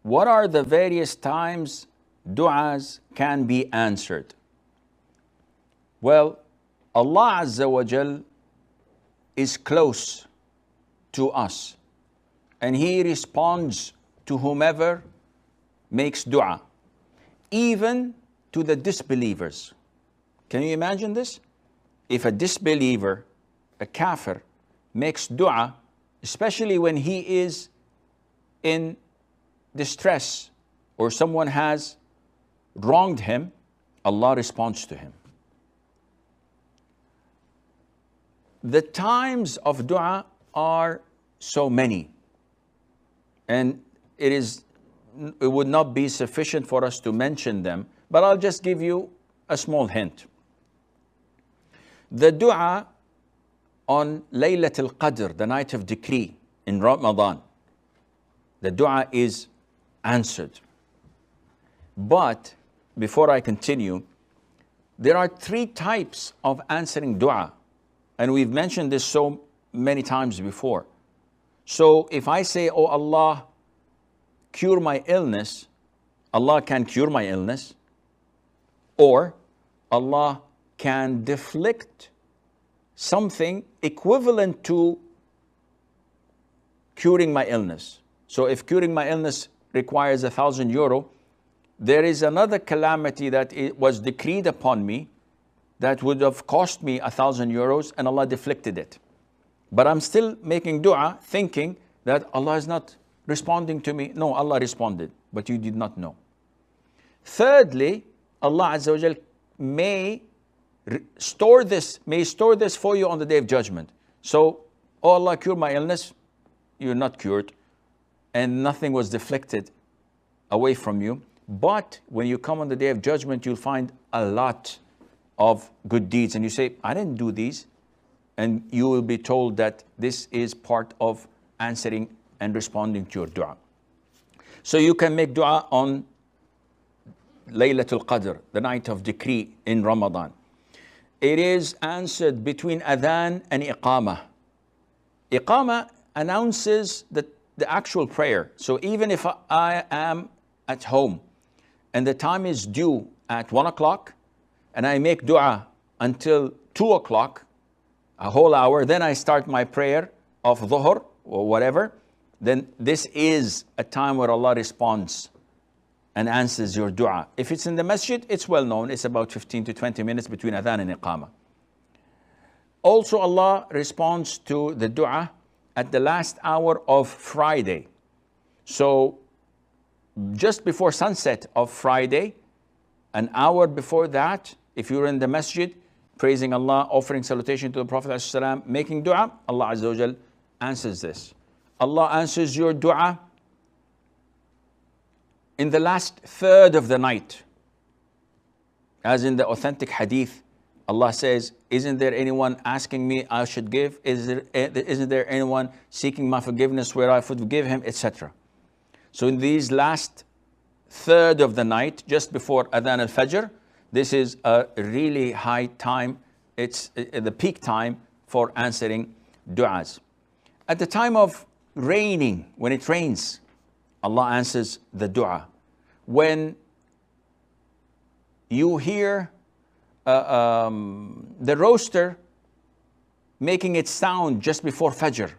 what are the various times du'as can be answered? Well, Allah Azza wa Jal is close to us, and He responds to whomever makes dua, even to the disbelievers. Can you imagine this? If a disbeliever, a kafir, makes dua, especially when he is in distress or someone has wronged him, Allah responds to him. The times of dua are so many, and it would not be sufficient for us to mention them, but I'll just give you a small hint. The dua on Laylatul Qadr, the night of decree in Ramadan, the dua is answered. But before I continue, there are three types of answering dua, and we've mentioned this so many times before. So if I say, "Oh Allah, cure my illness," Allah can cure my illness, or Allah can deflect something equivalent to curing my illness. So if curing my illness requires €1,000, there is another calamity that it was decreed upon me that would have cost me €1,000, and Allah deflected it. But I'm still making dua thinking that Allah is not responding to me. No, Allah responded, but you did not know. Thirdly, Allah Azza wa Jal may store this for you on the Day of Judgment. So, "Oh Allah, cure my illness," you're not cured, and nothing was deflected away from you. But when you come on the Day of Judgment, you'll find a lot of good deeds, and you say, "I didn't do these," and you will be told that this is part of answering and responding to your dua. So you can make dua on Laylatul Qadr, the night of decree in Ramadan. It is answered between adhan and iqamah. Iqamah announces the actual prayer. So even if I am at home and the time is due at 1 o'clock, and I make dua until 2 o'clock, a whole hour, then I start my prayer of dhuhr or whatever, then this is a time where Allah responds and answers your dua. If it's in the masjid, it's well known. It's about 15 to 20 minutes between adhan and iqamah. Also, Allah responds to the dua at the last hour of Friday. So just before sunset of Friday, an hour before that, if you're in the masjid, praising Allah, offering salutation to the Prophet ﷺ, making dua, Allah Azza wa Jal answers this. Allah answers your dua in the last third of the night. As in the authentic hadith, Allah says, "Isn't there anyone asking me I should give? Isn't there anyone seeking my forgiveness where I forgive him?" etc. So in these last third of the night, just before Adhan al-Fajr, this is a really high time. It's the peak time for answering du'as. At the time of raining, when it rains, Allah answers the dua. When you hear the rooster making its sound just before Fajr,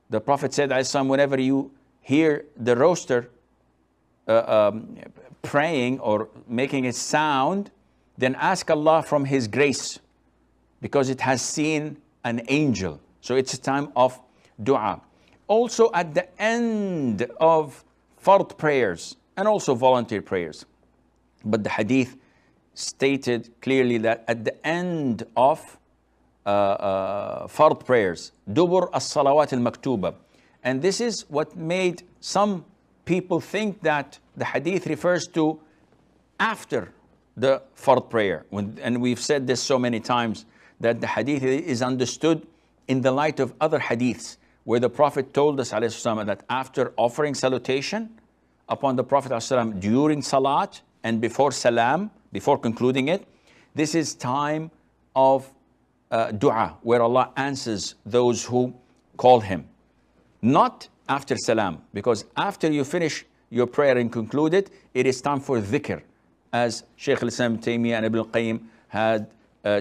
the Prophet said, whenever you hear the rooster praying or making its sound, then ask Allah from His grace, because it has seen an angel. So it's a time of dua. Also at the end of fard prayers and also volunteer prayers. But the hadith stated clearly that at the end of fard prayers, dubur as-salawat al-maktuba. And this is what made some people think that the hadith refers to after the fard prayer. And we've said this so many times, that the hadith is understood in the light of other hadiths, where the Prophet told us ﷺ that after offering salutation upon the Prophet ﷺ during salat and before salam, before concluding it, this is time of dua, where Allah answers those who call Him. Not after salam, because after you finish your prayer and conclude it, it is time for dhikr, as Sheikh Islam Taymiyyah and Ibn Qayyim had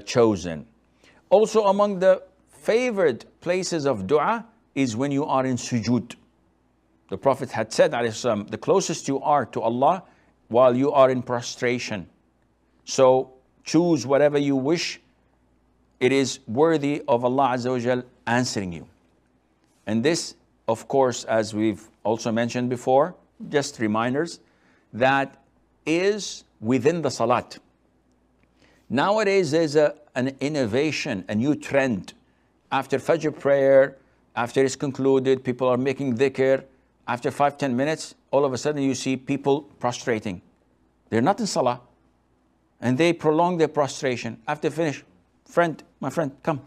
chosen. Also among the favored places of dua is when you are in sujood. The Prophet had said, the closest you are to Allah while you are in prostration. So choose whatever you wish. It is worthy of Allah Azza wa Jal answering you. And this, of course, as we've also mentioned before, just reminders, that is within the salat. Nowadays, there's an innovation, a new trend. After Fajr prayer, after it's concluded, people are making dhikr. After 5-10 minutes, all of a sudden you see people prostrating. They're not in salah. And they prolong their prostration. After finish, my friend, come.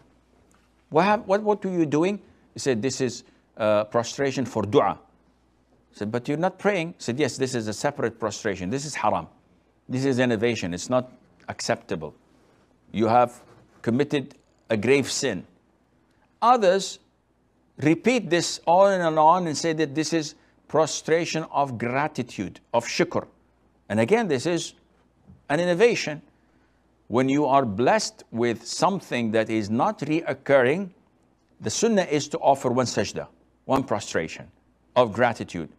What are you doing? He said, this is prostration for dua. I said, but you're not praying. He said, yes, this is a separate prostration. This is haram. This is innovation. It's not acceptable. You have committed a grave sin. Others repeat this on and say that this is prostration of gratitude, of shukr. And again, this is an innovation. When you are blessed with something that is not reoccurring, the sunnah is to offer one sajda, one prostration of gratitude.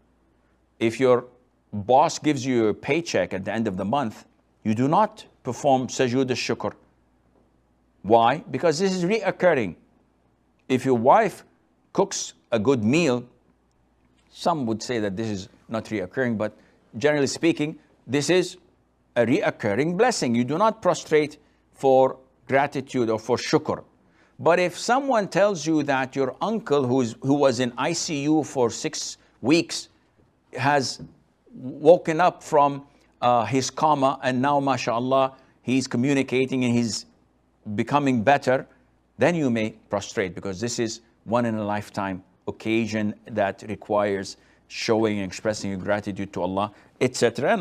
If your boss gives you a paycheck at the end of the month, you do not perform sujood al-shukr. Why? Because this is reoccurring. If your wife cooks a good meal, some would say that this is not reoccurring, but generally speaking, this is a reoccurring blessing. You do not prostrate for gratitude or for shukr. But if someone tells you that your uncle who was in ICU for 6 weeks has woken up from his coma and now, mashallah, he's communicating and he's becoming better, then you may prostrate, because this is one in a lifetime occasion that requires showing and expressing your gratitude to Allah, etc.